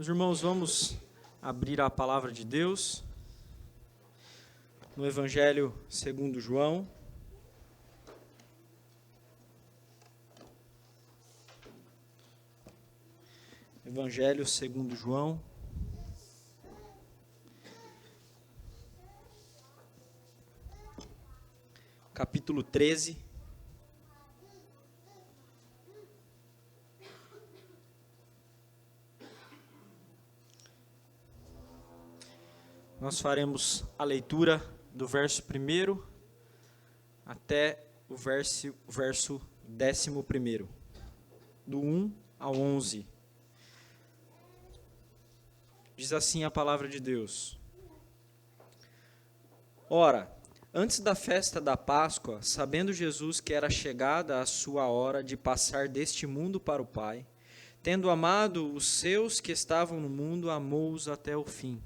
Meus irmãos, vamos abrir a palavra de Deus no Evangelho segundo João. Evangelho segundo João. Capítulo 13. Nós faremos a leitura do verso 1 até o verso 11, do 1 ao 11. Diz assim a palavra de Deus: Ora, antes da festa da Páscoa, sabendo Jesus que era chegada a sua hora de passar deste mundo para o Pai, tendo amado os seus que estavam no mundo, amou-os até o fim.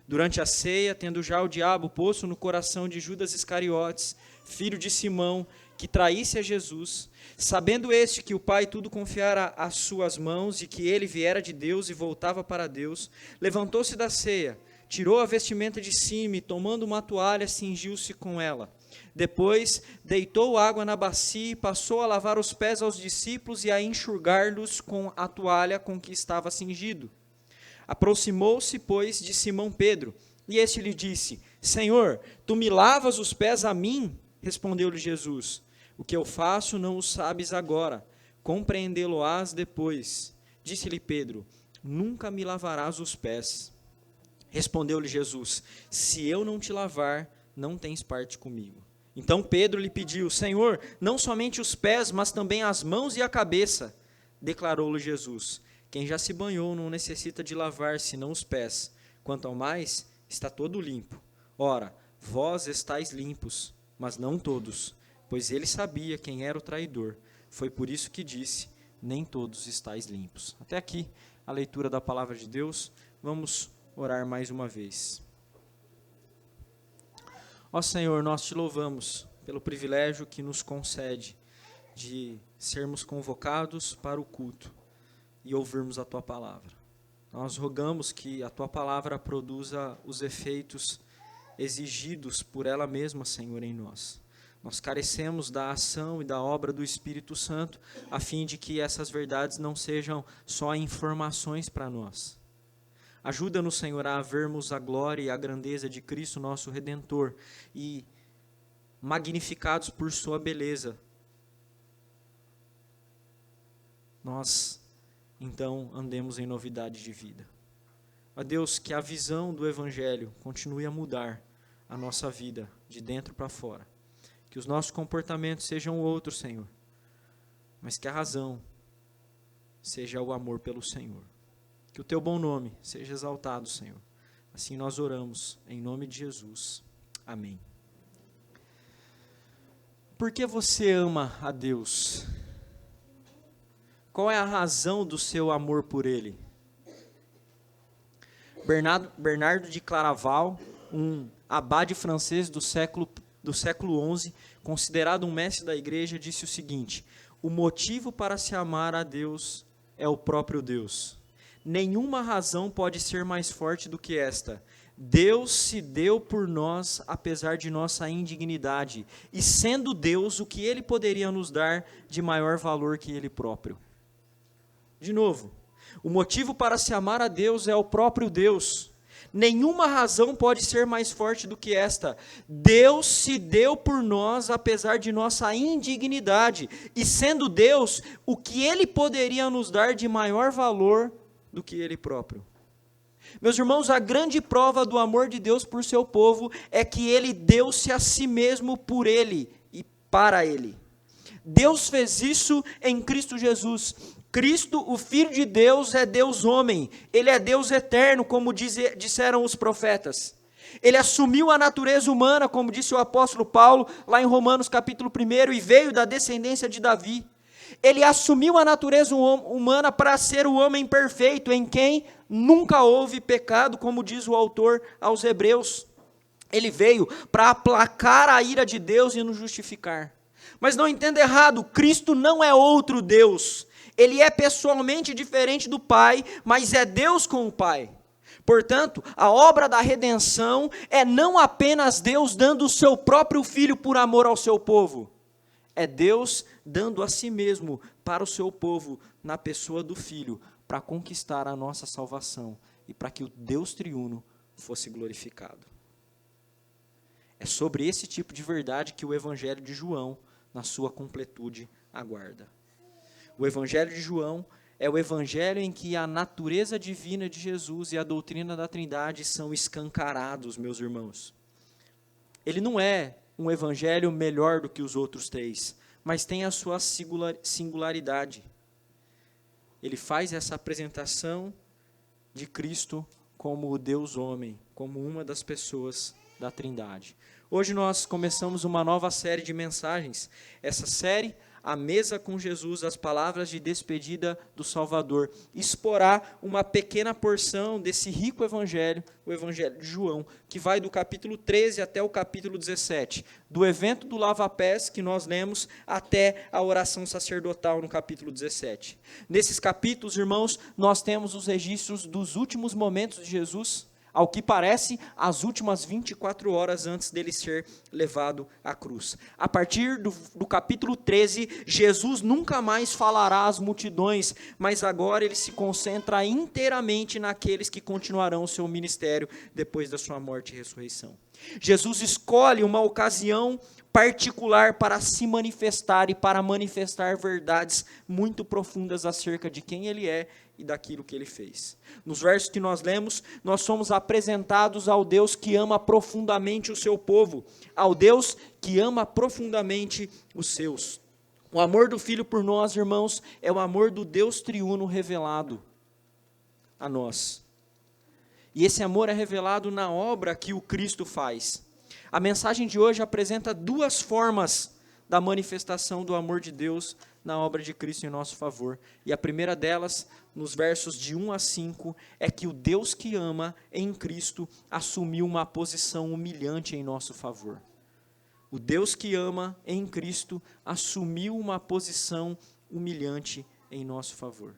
Durante a ceia, tendo já o diabo posto no coração de Judas Iscariotes, filho de Simão, que traísse a Jesus, sabendo este que o Pai tudo confiara às suas mãos e que ele viera de Deus e voltava para Deus, levantou-se da ceia, tirou a vestimenta de cima e, tomando uma toalha, cingiu-se com ela. Depois, deitou água na bacia e passou a lavar os pés aos discípulos e a enxugar-los com a toalha com que estava cingido. Aproximou-se, pois, de Simão Pedro, e este lhe disse: Senhor, tu me lavas os pés a mim? Respondeu-lhe Jesus: O que eu faço não o sabes agora, compreendê-lo-ás depois. Disse-lhe Pedro: Nunca me lavarás os pés. Respondeu-lhe Jesus: Se eu não te lavar, não tens parte comigo. Então Pedro lhe pediu: Senhor, não somente os pés, mas também as mãos e a cabeça. Declarou-lhe Jesus: Quem já se banhou não necessita de lavar senão os pés. Quanto ao mais, está todo limpo. Ora, vós estáis limpos, mas não todos, pois ele sabia quem era o traidor. Foi por isso que disse: nem todos estáis limpos. Até aqui a leitura da palavra de Deus. Vamos orar mais uma vez. Ó Senhor, nós te louvamos pelo privilégio que nos concede de sermos convocados para o culto e ouvirmos a Tua palavra. Nós rogamos que a Tua palavra produza os efeitos exigidos por ela mesma, Senhor, em nós. Nós carecemos da ação e da obra do Espírito Santo, a fim de que essas verdades não sejam só informações para nós. Ajuda-nos, Senhor, a vermos a glória e a grandeza de Cristo, nosso Redentor, e magnificados por Sua beleza, nós então andemos em novidade de vida. Ó Deus, que a visão do Evangelho continue a mudar a nossa vida de dentro para fora. Que os nossos comportamentos sejam outros, Senhor, mas que a razão seja o amor pelo Senhor. Que o Teu bom nome seja exaltado, Senhor. Assim nós oramos, em nome de Jesus. Amém. Por que você ama a Deus? Qual é a razão do seu amor por Ele? Bernardo de Claraval, um abade francês do século XI, considerado um mestre da igreja, disse o seguinte: o motivo para se amar a Deus é o próprio Deus. Nenhuma razão pode ser mais forte do que esta. Deus se deu por nós apesar de nossa indignidade, e sendo Deus, o que Ele poderia nos dar de maior valor que Ele próprio? De novo, o motivo para se amar a Deus é o próprio Deus. Nenhuma razão pode ser mais forte do que esta. Deus se deu por nós apesar de nossa indignidade, e sendo Deus, o que Ele poderia nos dar de maior valor do que Ele próprio? Meus irmãos, a grande prova do amor de Deus por seu povo é que Ele deu-se a si mesmo por Ele e para Ele. Deus fez isso em Cristo Jesus. Cristo, o Filho de Deus, é Deus homem. Ele é Deus eterno, como disseram os profetas. Ele assumiu a natureza humana, como disse o apóstolo Paulo, lá em Romanos capítulo 1, e veio da descendência de Davi. Ele assumiu a natureza humana para ser o homem perfeito, em quem nunca houve pecado, como diz o autor aos Hebreus. Ele veio para aplacar a ira de Deus e nos justificar. Mas não entenda errado, Cristo não é outro Deus. Ele é pessoalmente diferente do Pai, mas é Deus com o Pai. Portanto, a obra da redenção é não apenas Deus dando o seu próprio Filho por amor ao seu povo. É Deus dando a si mesmo para o seu povo, na pessoa do Filho, para conquistar a nossa salvação e para que o Deus triuno fosse glorificado. É sobre esse tipo de verdade que o Evangelho de João, na sua completude, aguarda. O Evangelho de João é o Evangelho em que a natureza divina de Jesus e a doutrina da Trindade são escancarados, meus irmãos. Ele não é um Evangelho melhor do que os outros três, mas tem a sua singularidade. Ele faz essa apresentação de Cristo como o Deus homem, como uma das pessoas da Trindade. Hoje nós começamos uma nova série de mensagens. Essa série, A Mesa com Jesus, as palavras de despedida do Salvador, exporá uma pequena porção desse rico evangelho, o Evangelho de João, que vai do capítulo 13 até o capítulo 17, do evento do lava-pés que nós lemos até a oração sacerdotal no capítulo 17. Nesses capítulos, irmãos, nós temos os registros dos últimos momentos de Jesus, ao que parece, as últimas 24 horas antes dele ser levado à cruz. A partir do capítulo 13, Jesus nunca mais falará às multidões, mas agora ele se concentra inteiramente naqueles que continuarão o seu ministério depois da sua morte e ressurreição. Jesus escolhe uma ocasião particular para se manifestar e para manifestar verdades muito profundas acerca de quem ele é e daquilo que ele fez. Nos versos que nós lemos, nós somos apresentados ao Deus que ama profundamente o seu povo, ao Deus que ama profundamente os seus. O amor do Filho por nós, irmãos, é o amor do Deus triuno revelado a nós. E esse amor é revelado na obra que o Cristo faz. A mensagem de hoje apresenta duas formas da manifestação do amor de Deus na obra de Cristo em nosso favor. E a primeira delas, nos versos de 1 a 5, é que o Deus que ama em Cristo assumiu uma posição humilhante em nosso favor. O Deus que ama em Cristo assumiu uma posição humilhante em nosso favor.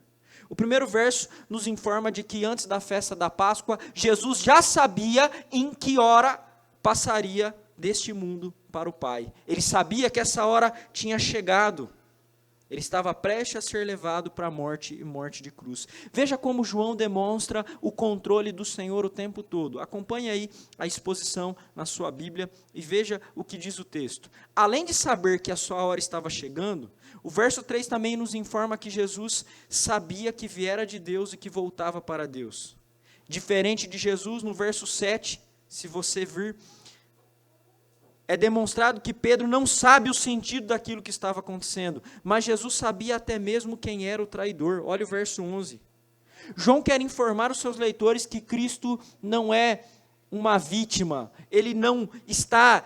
O primeiro verso nos informa de que antes da festa da Páscoa, Jesus já sabia em que hora passaria deste mundo para o Pai. Ele sabia que essa hora tinha chegado. Ele estava prestes a ser levado para a morte e morte de cruz. Veja como João demonstra o controle do Senhor o tempo todo. Acompanhe aí a exposição na sua Bíblia e veja o que diz o texto. Além de saber que a sua hora estava chegando, o verso 3 também nos informa que Jesus sabia que viera de Deus e que voltava para Deus. Diferente de Jesus, no verso 7, se você vir, é demonstrado que Pedro não sabe o sentido daquilo que estava acontecendo, mas Jesus sabia até mesmo quem era o traidor. Olha o verso 11. João quer informar os seus leitores que Cristo não é uma vítima, ele não está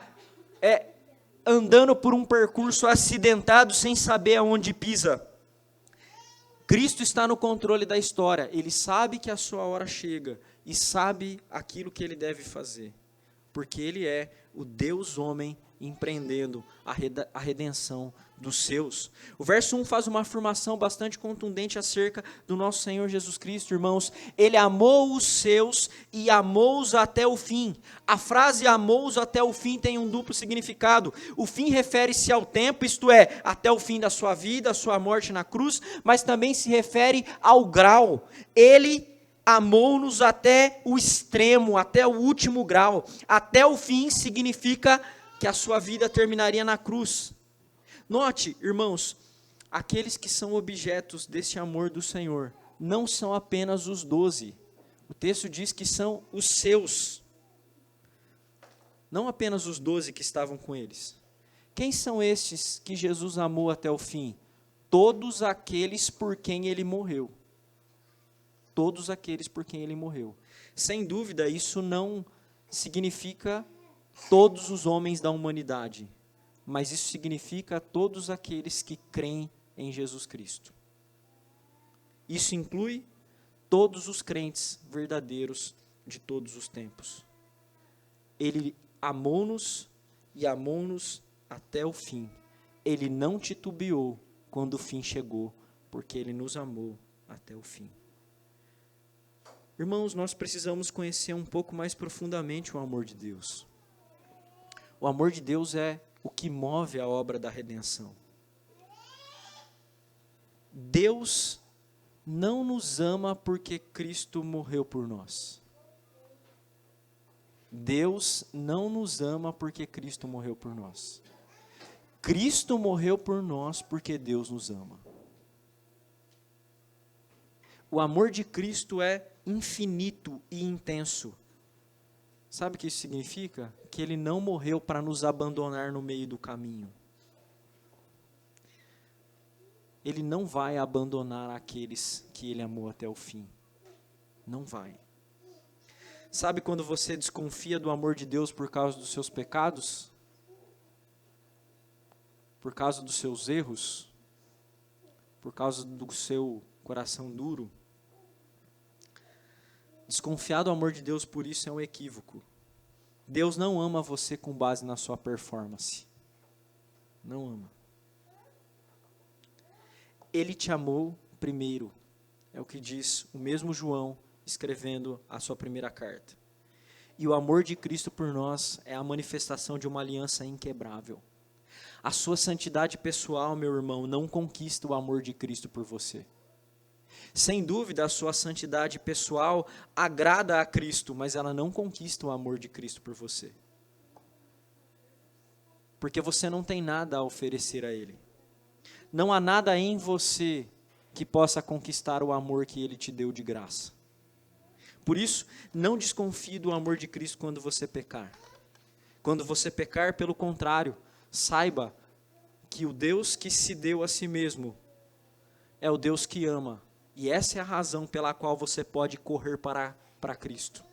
andando por um percurso acidentado sem saber aonde pisa. Cristo está no controle da história, ele sabe que a sua hora chega e sabe aquilo que ele deve fazer, porque ele é o Deus homem empreendendo a redenção dos seus. O verso 1 faz uma afirmação bastante contundente acerca do nosso Senhor Jesus Cristo, irmãos. Ele amou os seus e amou-os até o fim. A frase amou-os até o fim tem um duplo significado. O fim refere-se ao tempo, isto é, até o fim da sua vida, a sua morte na cruz, mas também se refere ao grau. Ele amou-nos até o extremo, até o último grau. Até o fim significa que a sua vida terminaria na cruz. Note, irmãos, aqueles que são objetos desse amor do Senhor não são apenas os 12. O texto diz que são os seus. Não apenas os 12 que estavam com eles. Quem são estes que Jesus amou até o fim? Todos aqueles por quem ele morreu. Todos aqueles por quem ele morreu. Sem dúvida, isso não significa todos os homens da humanidade, mas isso significa todos aqueles que creem em Jesus Cristo. Isso inclui todos os crentes verdadeiros de todos os tempos. Ele amou-nos e amou-nos até o fim. Ele não titubeou quando o fim chegou, porque Ele nos amou até o fim. Irmãos, nós precisamos conhecer um pouco mais profundamente o amor de Deus. O amor de Deus é o que move a obra da redenção. Deus não nos ama porque Cristo morreu por nós. Deus não nos ama porque Cristo morreu por nós. Cristo morreu por nós porque Deus nos ama. O amor de Cristo é infinito e intenso. Sabe o que isso significa? Que Ele não morreu para nos abandonar no meio do caminho. Ele não vai abandonar aqueles que Ele amou até o fim. Não vai. Sabe quando você desconfia do amor de Deus por causa dos seus pecados? Por causa dos seus erros? Por causa do seu coração duro? Desconfiar do amor de Deus por isso é um equívoco. Deus não ama você com base na sua performance. Não ama. Ele te amou primeiro. É o que diz o mesmo João escrevendo a sua primeira carta. E o amor de Cristo por nós é a manifestação de uma aliança inquebrável. A sua santidade pessoal, meu irmão, não conquista o amor de Cristo por você. Sem dúvida, a sua santidade pessoal agrada a Cristo, mas ela não conquista o amor de Cristo por você. Porque você não tem nada a oferecer a Ele. Não há nada em você que possa conquistar o amor que Ele te deu de graça. Por isso, não desconfie do amor de Cristo quando você pecar. Quando você pecar, pelo contrário, saiba que o Deus que se deu a si mesmo é o Deus que ama. E essa é a razão pela qual você pode correr para Cristo.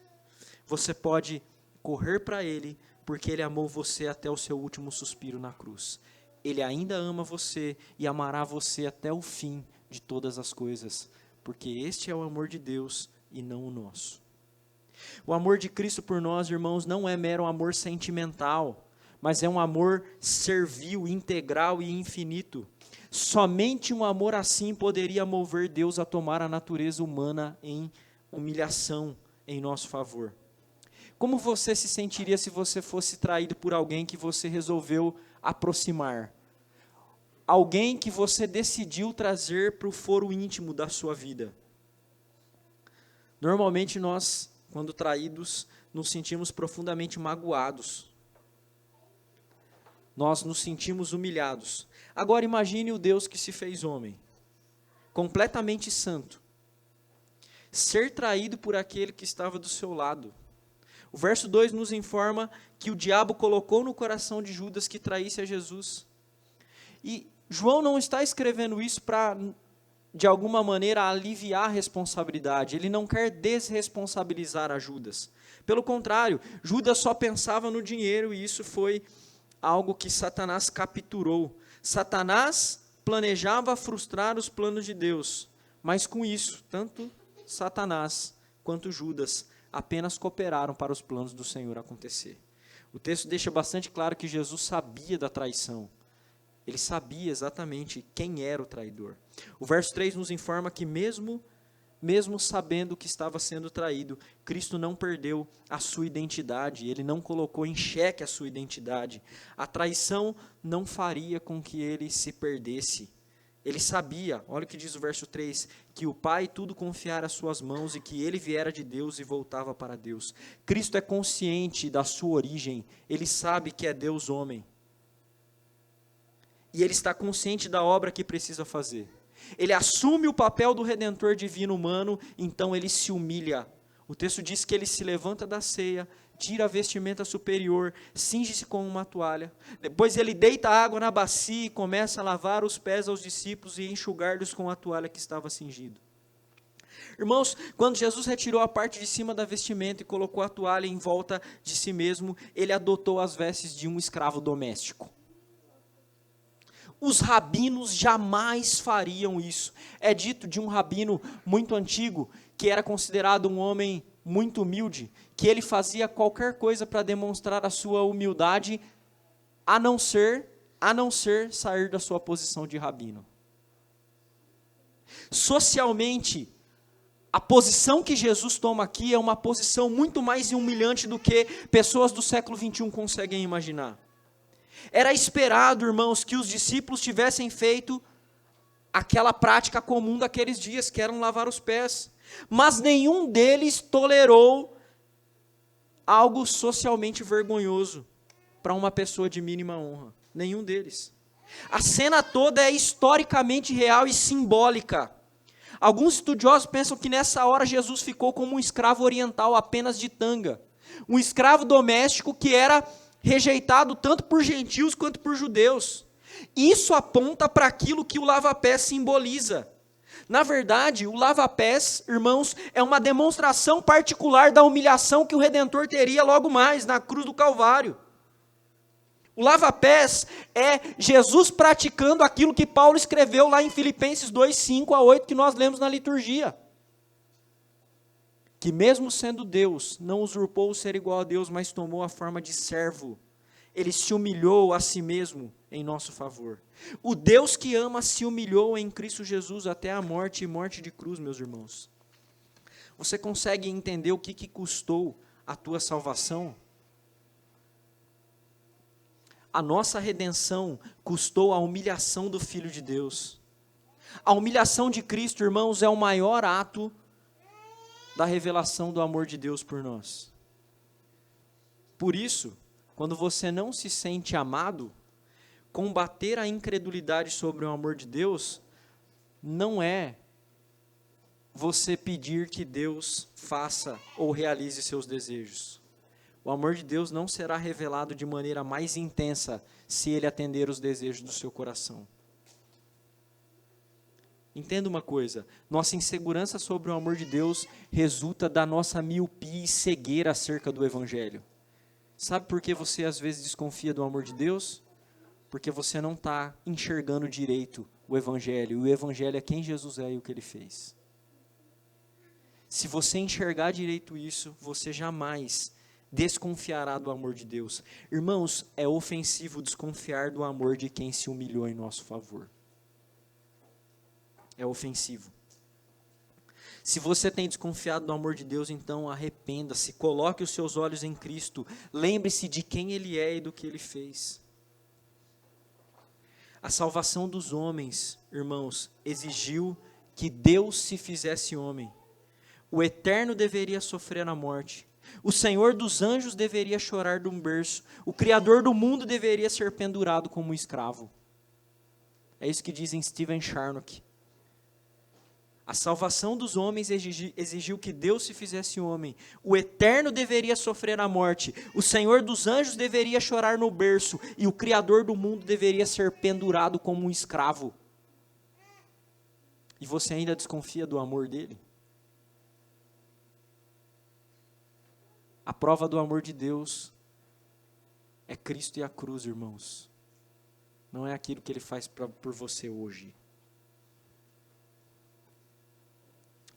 Você pode correr para Ele, porque Ele amou você até o seu último suspiro na cruz. Ele ainda ama você e amará você até o fim de todas as coisas, porque este é o amor de Deus e não o nosso. O amor de Cristo por nós, irmãos, não é mero amor sentimental, mas é um amor servil, integral e infinito. Somente um amor assim poderia mover Deus a tomar a natureza humana em humilhação em nosso favor. Como você se sentiria se você fosse traído por alguém que você resolveu aproximar? Alguém que você decidiu trazer para o foro íntimo da sua vida. Normalmente nós, quando traídos, nos sentimos profundamente magoados. Nós nos sentimos humilhados. Agora imagine o Deus que se fez homem, completamente santo, ser traído por aquele que estava do seu lado. O verso 2 nos informa que o diabo colocou no coração de Judas que traísse a Jesus. E João não está escrevendo isso para, de alguma maneira, aliviar a responsabilidade. Ele não quer desresponsabilizar a Judas. Pelo contrário, Judas só pensava no dinheiro e isso foi algo que Satanás capturou. Satanás planejava frustrar os planos de Deus, mas com isso, tanto Satanás quanto Judas apenas cooperaram para os planos do Senhor acontecer. O texto deixa bastante claro que Jesus sabia da traição. Ele sabia exatamente quem era o traidor. O verso 3 nos informa que mesmo sabendo que estava sendo traído, Cristo não perdeu a sua identidade, Ele não colocou em xeque a sua identidade. A traição não faria com que Ele se perdesse. Ele sabia, olha o que diz o verso 3, que o Pai tudo confiara às suas mãos e que Ele viera de Deus e voltava para Deus. Cristo é consciente da sua origem, Ele sabe que é Deus homem. E Ele está consciente da obra que precisa fazer. Ele assume o papel do Redentor divino humano, então Ele se humilha. O texto diz que Ele se levanta da ceia, tira a vestimenta superior, cinge-se com uma toalha. Depois Ele deita água na bacia e começa a lavar os pés aos discípulos e enxugar-lhes com a toalha que estava cingido. Irmãos, quando Jesus retirou a parte de cima da vestimenta e colocou a toalha em volta de si mesmo, Ele adotou as vestes de um escravo doméstico. Os rabinos jamais fariam isso. É dito de um rabino muito antigo, que era considerado um homem muito humilde, que ele fazia qualquer coisa para demonstrar a sua humildade, a não ser sair da sua posição de rabino. Socialmente, a posição que Jesus toma aqui é uma posição muito mais humilhante do que pessoas do século 21 conseguem imaginar. Era esperado, irmãos, que os discípulos tivessem feito aquela prática comum daqueles dias, que eram lavar os pés. Mas nenhum deles tolerou algo socialmente vergonhoso para uma pessoa de mínima honra. Nenhum deles. A cena toda é historicamente real e simbólica. Alguns estudiosos pensam que nessa hora Jesus ficou como um escravo oriental apenas de tanga. Um escravo doméstico que era rejeitado tanto por gentios quanto por judeus. Isso aponta para aquilo que o lava-pés simboliza. Na verdade, o lava-pés, irmãos, é uma demonstração particular da humilhação que o Redentor teria logo mais na cruz do Calvário. O lava-pés é Jesus praticando aquilo que Paulo escreveu lá em Filipenses 2, 5 a 8, que nós lemos na liturgia. Que mesmo sendo Deus, não usurpou o ser igual a Deus, mas tomou a forma de servo. Ele se humilhou a si mesmo em nosso favor. O Deus que ama se humilhou em Cristo Jesus até a morte e morte de cruz, meus irmãos. Você consegue entender o que custou a tua salvação? A nossa redenção custou a humilhação do Filho de Deus. A humilhação de Cristo, irmãos, é o maior ato da revelação do amor de Deus por nós. Por isso, quando você não se sente amado, combater a incredulidade sobre o amor de Deus não é você pedir que Deus faça ou realize seus desejos. O amor de Deus não será revelado de maneira mais intensa se Ele atender os desejos do seu coração. Entenda uma coisa, nossa insegurança sobre o amor de Deus resulta da nossa miopia e cegueira acerca do Evangelho. Sabe por que você às vezes desconfia do amor de Deus? Porque você não está enxergando direito o Evangelho. E o Evangelho é quem Jesus é e o que Ele fez. Se você enxergar direito isso, você jamais desconfiará do amor de Deus. Irmãos, é ofensivo desconfiar do amor de quem se humilhou em nosso favor. É ofensivo. Se você tem desconfiado do amor de Deus, então arrependa-se, coloque os seus olhos em Cristo, lembre-se de quem Ele é e do que Ele fez. A salvação dos homens, irmãos, exigiu que Deus se fizesse homem. O Eterno deveria sofrer a morte. O Senhor dos anjos deveria chorar de um berço. O Criador do mundo deveria ser pendurado como um escravo. É isso que dizem Stephen Charnock. A salvação dos homens exigiu que Deus se fizesse homem. O Eterno deveria sofrer a morte. O Senhor dos anjos deveria chorar no berço. E o Criador do mundo deveria ser pendurado como um escravo. E você ainda desconfia do amor dele? A prova do amor de Deus é Cristo e a cruz, irmãos. Não é aquilo que Ele faz por você hoje.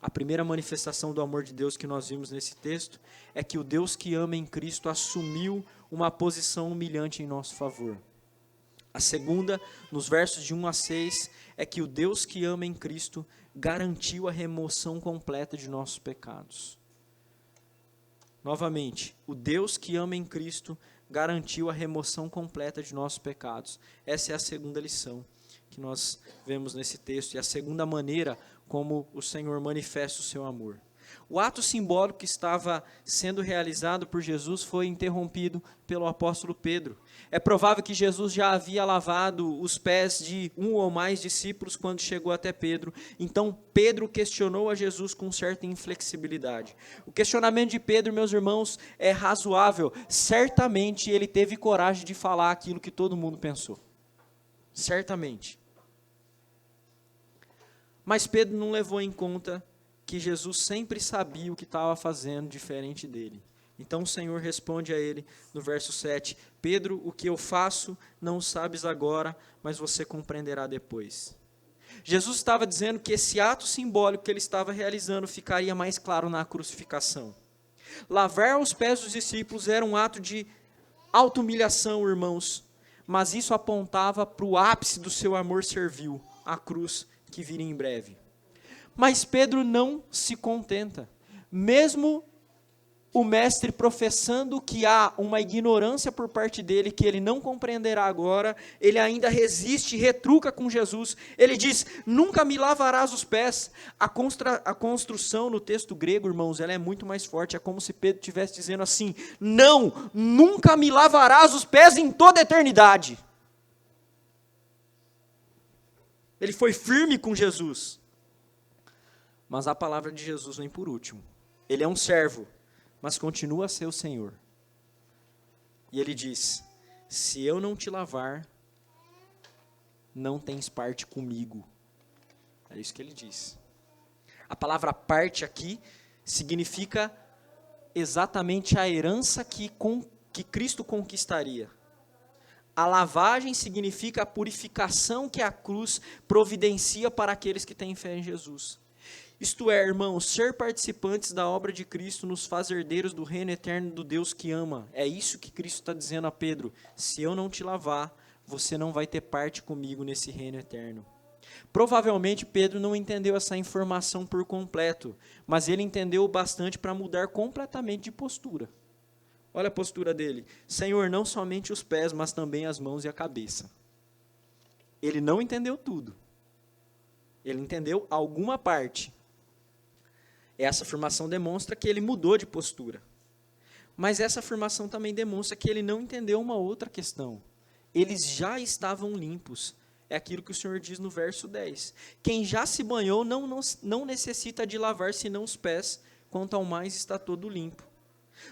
A primeira manifestação do amor de Deus que nós vimos nesse texto é que o Deus que ama em Cristo assumiu uma posição humilhante em nosso favor. A segunda, nos versos de 1 a 6, é que o Deus que ama em Cristo garantiu a remoção completa de nossos pecados. Novamente, o Deus que ama em Cristo garantiu a remoção completa de nossos pecados. Essa é a segunda lição que nós vemos nesse texto e a segunda maneira como o Senhor manifesta o seu amor. O ato simbólico que estava sendo realizado por Jesus foi interrompido pelo apóstolo Pedro. É provável que Jesus já havia lavado os pés de um ou mais discípulos quando chegou até Pedro. Então Pedro questionou a Jesus com certa inflexibilidade. O questionamento de Pedro, meus irmãos, é razoável. Certamente ele teve coragem de falar aquilo que todo mundo pensou. Certamente. Mas Pedro não levou em conta que Jesus sempre sabia o que estava fazendo diferente dele. Então o Senhor responde a ele no verso 7, Pedro, o que eu faço não sabes agora, mas você compreenderá depois. Jesus estava dizendo que esse ato simbólico que ele estava realizando ficaria mais claro na crucificação. Lavar os pés dos discípulos era um ato de auto-humilhação, irmãos, mas isso apontava para o ápice do seu amor servil, a cruz que viria em breve. Mas Pedro não se contenta. Mesmo o mestre professando que há uma ignorância por parte dele, que ele não compreenderá agora, ele ainda resiste e retruca com Jesus. Ele diz, nunca me lavarás os pés. A construção no texto grego, irmãos, ela é muito mais forte. É como se Pedro estivesse dizendo assim, não, nunca me lavarás os pés em toda a eternidade. Ele foi firme com Jesus. Mas a palavra de Jesus vem por último. Ele é um servo, mas continua a ser o Senhor. E ele diz, se eu não te lavar, não tens parte comigo. É isso que ele diz. A palavra parte aqui significa exatamente a herança que Cristo conquistaria. A lavagem significa a purificação que a cruz providencia para aqueles que têm fé em Jesus. Isto é, irmãos, ser participantes da obra de Cristo nos faz herdeiros do reino eterno do Deus que ama. É isso que Cristo está dizendo a Pedro. Se eu não te lavar, você não vai ter parte comigo nesse reino eterno. Provavelmente Pedro não entendeu essa informação por completo, mas ele entendeu o bastante para mudar completamente de postura. Olha a postura dele. Senhor, não somente os pés, mas também as mãos e a cabeça. Ele não entendeu tudo. Ele entendeu alguma parte. Essa afirmação demonstra que ele mudou de postura. Mas essa afirmação também demonstra que ele não entendeu uma outra questão. Eles já estavam limpos. É aquilo que o Senhor diz no verso 10. Quem já se banhou não necessita de lavar senão os pés, quanto ao mais está todo limpo.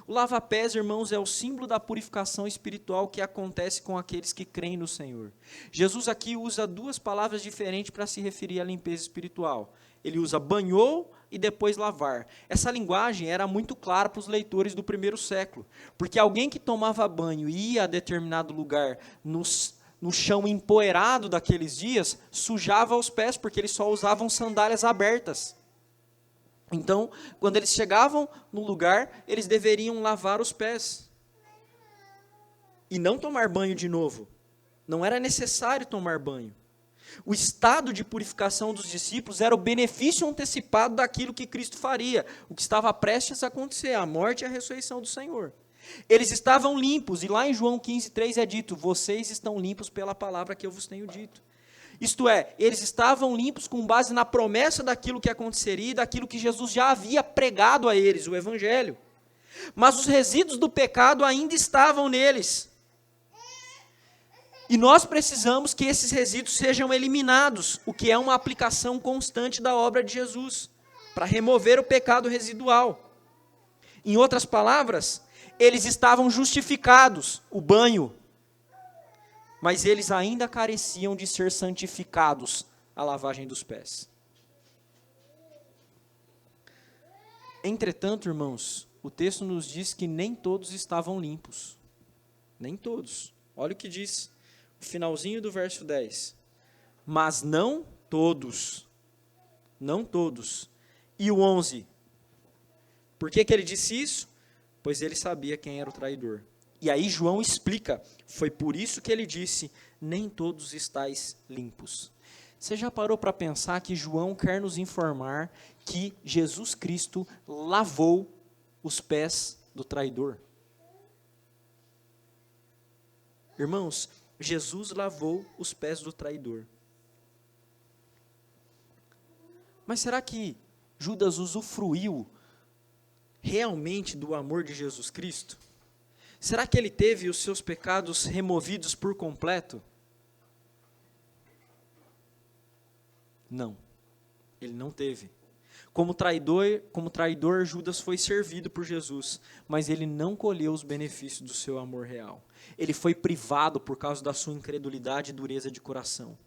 O lava-pés, irmãos, é o símbolo da purificação espiritual que acontece com aqueles que creem no Senhor. Jesus aqui usa duas palavras diferentes para se referir à limpeza espiritual. Ele usa banhou e depois lavar. Essa linguagem era muito clara para os leitores do primeiro século, porque alguém que tomava banho e ia a determinado lugar no chão empoeirado daqueles dias, sujava os pés, porque eles só usavam sandálias abertas. Então, quando eles chegavam no lugar, eles deveriam lavar os pés. E não tomar banho de novo. Não era necessário tomar banho. O estado de purificação dos discípulos era o benefício antecipado daquilo que Cristo faria, o que estava prestes a acontecer, a morte e a ressurreição do Senhor. Eles estavam limpos, e lá em João 15:3 é dito, vocês estão limpos pela palavra que eu vos tenho dito. Isto é, eles estavam limpos com base na promessa daquilo que aconteceria e daquilo que Jesus já havia pregado a eles, o Evangelho. Mas os resíduos do pecado ainda estavam neles. E nós precisamos que esses resíduos sejam eliminados, o que é uma aplicação constante da obra de Jesus, para remover o pecado residual. Em outras palavras, eles estavam justificados, o banho, mas eles ainda careciam de ser santificados, a lavagem dos pés. Entretanto, irmãos, o texto nos diz que nem todos estavam limpos. Nem todos. Olha o que diz o finalzinho do verso 10. Mas não todos. Não todos. E o 11. Por que ele disse isso? Pois ele sabia quem era o traidor. E aí João explica, foi por isso que ele disse, nem todos estáis limpos. Você já parou para pensar que João quer nos informar que Jesus Cristo lavou os pés do traidor? Irmãos, Jesus lavou os pés do traidor. Mas será que Judas usufruiu realmente do amor de Jesus Cristo? Será que ele teve os seus pecados removidos por completo? Não, ele não teve. Como traidor, Judas foi servido por Jesus, mas ele não colheu os benefícios do seu amor real. Ele foi privado por causa da sua incredulidade e dureza de coração,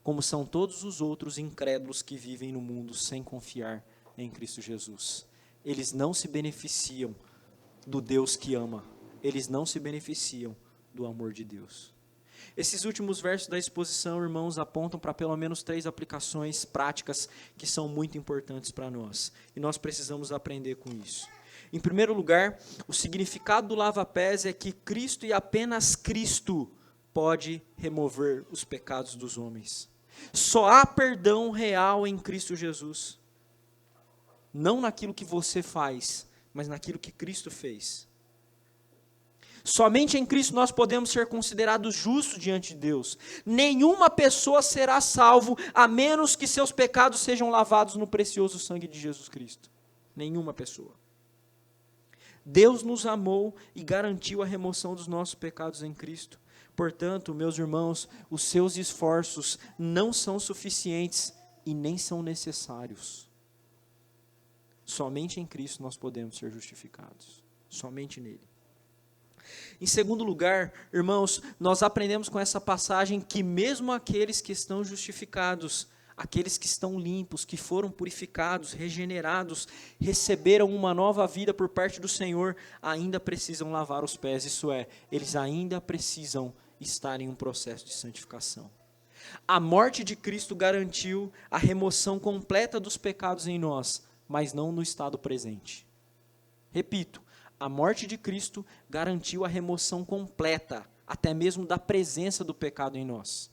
como são todos os outros incrédulos que vivem no mundo sem confiar em Cristo Jesus. Eles não se beneficiam do Deus que ama. Eles não se beneficiam do amor de Deus. Esses últimos versos da exposição, irmãos, apontam para pelo menos 3 aplicações práticas que são muito importantes para nós. E nós precisamos aprender com isso. Em primeiro lugar, o significado do lava-pés é que Cristo e apenas Cristo pode remover os pecados dos homens. Só há perdão real em Cristo Jesus. Não naquilo que você faz, mas naquilo que Cristo fez. Somente em Cristo nós podemos ser considerados justos diante de Deus. Nenhuma pessoa será salvo a menos que seus pecados sejam lavados no precioso sangue de Jesus Cristo. Nenhuma pessoa. Deus nos amou e garantiu a remoção dos nossos pecados em Cristo. Portanto, meus irmãos, os seus esforços não são suficientes e nem são necessários. Somente em Cristo nós podemos ser justificados. Somente nele. Em segundo lugar, irmãos, nós aprendemos com essa passagem que mesmo aqueles que estão justificados, aqueles que estão limpos, que foram purificados, regenerados, receberam uma nova vida por parte do Senhor, ainda precisam lavar os pés, isso é, eles ainda precisam estar em um processo de santificação. A morte de Cristo garantiu a remoção completa dos pecados em nós, mas não no estado presente. Repito, a morte de Cristo garantiu a remoção completa, até mesmo da presença do pecado em nós,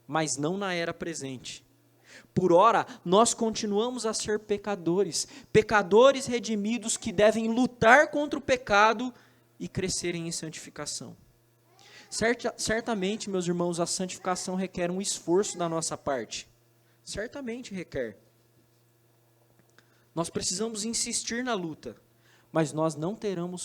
mas não na era presente. Por ora, nós continuamos a ser pecadores, pecadores redimidos que devem lutar contra o pecado e crescerem em santificação. Certamente, meus irmãos, a santificação requer um esforço da nossa parte. Certamente requer. Nós precisamos insistir na luta, mas nós não teremos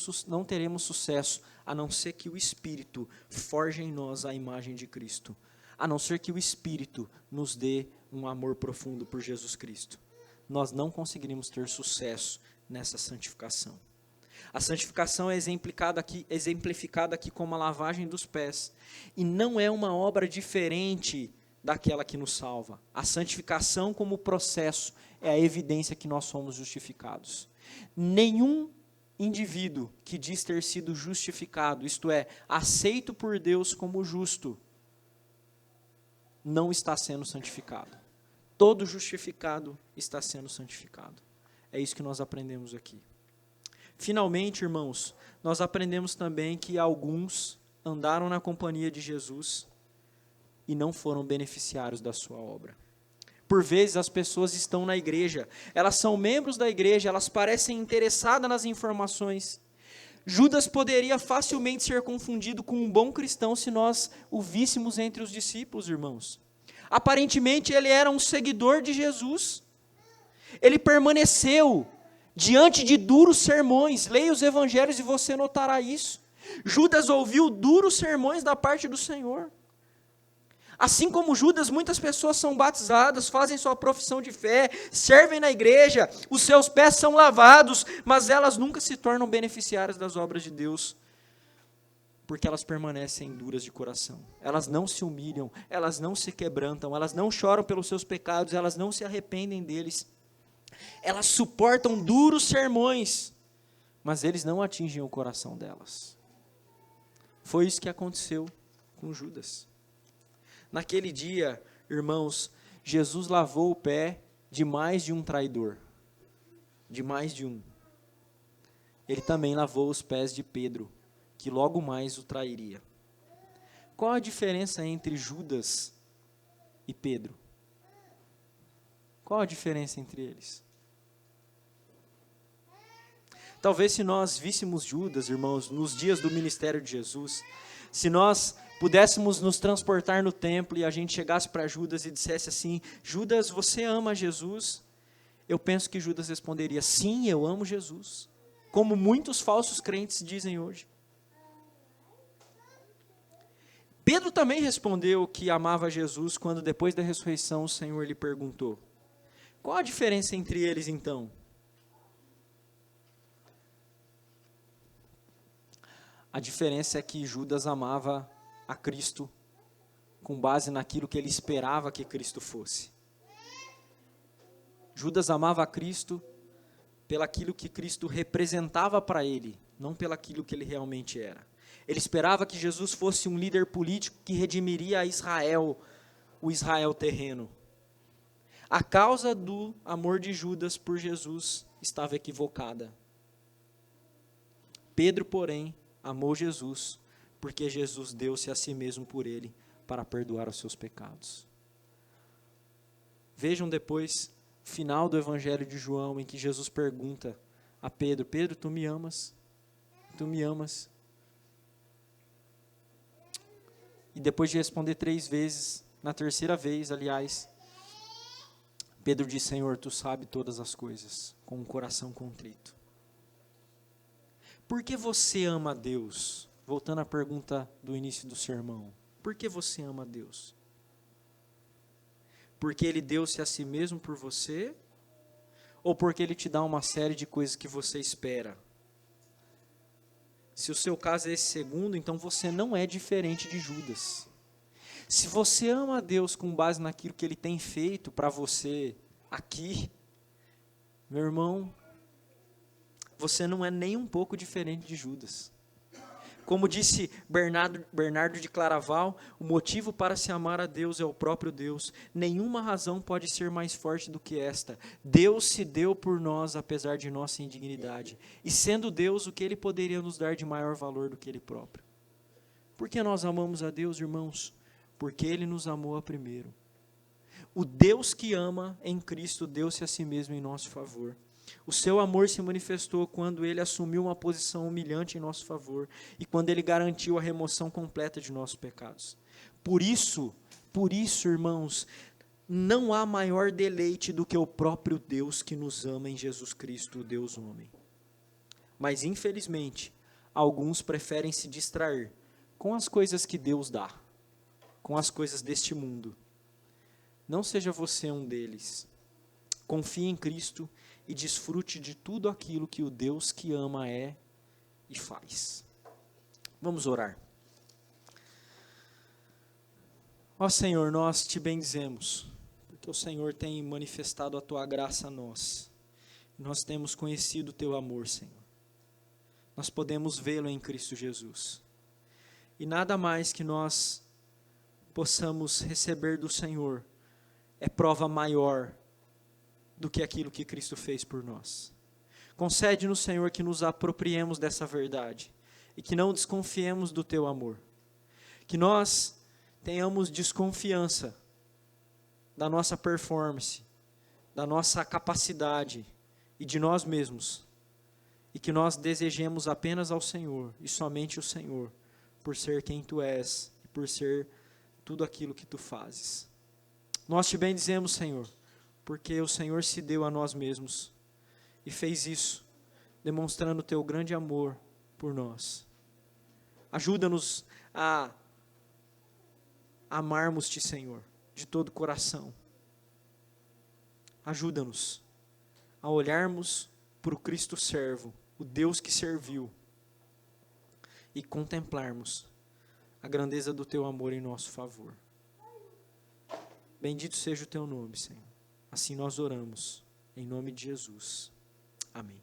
sucesso, a não ser que o Espírito forje em nós a imagem de Cristo, a não ser que o Espírito nos dê um amor profundo por Jesus Cristo. Nós não conseguiremos ter sucesso nessa santificação. A santificação é exemplificada aqui como a lavagem dos pés, e não é uma obra diferente daquela que nos salva. A santificação como processo é a evidência que nós somos justificados. Nenhum indivíduo que diz ter sido justificado, isto é, aceito por Deus como justo, não está sendo santificado. Todo justificado está sendo santificado. É isso que nós aprendemos aqui. Finalmente, irmãos, nós aprendemos também que alguns andaram na companhia de Jesus e não foram beneficiários da sua obra. Por vezes as pessoas estão na igreja, elas são membros da igreja, elas parecem interessadas nas informações. Judas poderia facilmente ser confundido com um bom cristão se nós o víssemos entre os discípulos, irmãos. Aparentemente ele era um seguidor de Jesus. Ele permaneceu diante de duros sermões. Leia os evangelhos e você notará isso. Judas ouviu duros sermões da parte do Senhor. Assim como Judas, muitas pessoas são batizadas, fazem sua profissão de fé, servem na igreja, os seus pés são lavados, mas elas nunca se tornam beneficiárias das obras de Deus, porque elas permanecem duras de coração. Elas não se humilham, elas não se quebrantam, elas não choram pelos seus pecados, elas não se arrependem deles. Elas suportam duros sermões, mas eles não atingem o coração delas. Foi isso que aconteceu com Judas. Naquele dia, irmãos, Jesus lavou o pé de mais de um traidor. De mais de um. Ele também lavou os pés de Pedro, que logo mais o trairia. Qual a diferença entre Judas e Pedro? Qual a diferença entre eles? Talvez se nós víssemos Judas, irmãos, nos dias do ministério de Jesus, se nós pudéssemos nos transportar no templo e a gente chegasse para Judas e dissesse assim: Judas, você ama Jesus? Eu penso que Judas responderia: sim, eu amo Jesus. Como muitos falsos crentes dizem hoje. Pedro também respondeu que amava Jesus quando depois da ressurreição o Senhor lhe perguntou. Qual a diferença entre eles então? A diferença é que Judas amava a Cristo com base naquilo que ele esperava que Cristo fosse. Judas amava a Cristo pelaquilo que Cristo representava para ele, não pelaquilo que ele realmente era. Ele esperava que Jesus fosse um líder político que redimiria a Israel, o Israel terreno. A causa do amor de Judas por Jesus estava equivocada. Pedro, porém, amou Jesus, porque Jesus deu-se a si mesmo por ele, para perdoar os seus pecados. Vejam depois o final do Evangelho de João, em que Jesus pergunta a Pedro: Pedro, tu me amas? Tu me amas? E depois de responder 3 vezes, na terceira vez, aliás, Pedro diz: Senhor, tu sabes todas as coisas, com um coração contrito. Por que você ama a Deus? Voltando à pergunta do início do sermão. Por que você ama a Deus? Porque Ele deu-se a si mesmo por você? Ou porque Ele te dá uma série de coisas que você espera? Se o seu caso é esse segundo, então você não é diferente de Judas. Se você ama a Deus com base naquilo que Ele tem feito para você aqui, meu irmão, você não é nem um pouco diferente de Judas. Como disse Bernardo de Claraval, o motivo para se amar a Deus é o próprio Deus. Nenhuma razão pode ser mais forte do que esta. Deus se deu por nós, apesar de nossa indignidade. E sendo Deus, o que Ele poderia nos dar de maior valor do que Ele próprio? Por que nós amamos a Deus, irmãos? Porque Ele nos amou a primeiro. O Deus que ama em Cristo deu-se a si mesmo em nosso favor. O seu amor se manifestou quando Ele assumiu uma posição humilhante em nosso favor e quando Ele garantiu a remoção completa de nossos pecados. Por isso, irmãos, não há maior deleite do que o próprio Deus que nos ama em Jesus Cristo, o Deus homem. Mas, infelizmente, alguns preferem se distrair com as coisas que Deus dá, com as coisas deste mundo. Não seja você um deles. Confie em Cristo e desfrute de tudo aquilo que o Deus que ama é e faz. Vamos orar. Ó Senhor, nós te bendizemos, porque o Senhor tem manifestado a tua graça a nós. Nós temos conhecido o teu amor, Senhor. Nós podemos vê-lo em Cristo Jesus. E nada mais que nós possamos receber do Senhor é prova maior do que aquilo que Cristo fez por nós. Concede-nos, Senhor, que nos apropriemos dessa verdade e que não desconfiemos do teu amor. Que nós tenhamos desconfiança da nossa performance, da nossa capacidade e de nós mesmos. E que nós desejemos apenas ao Senhor e somente o Senhor, por ser quem tu és e por ser tudo aquilo que tu fazes. Nós te bendizemos, Senhor, porque o Senhor se deu a nós mesmos e fez isso, demonstrando o teu grande amor por nós. Ajuda-nos a amarmos-te, Senhor, de todo o coração. Ajuda-nos a olharmos para o Cristo servo, o Deus que serviu, e contemplarmos a grandeza do teu amor em nosso favor. Bendito seja o teu nome, Senhor. Assim nós oramos, em nome de Jesus. Amém.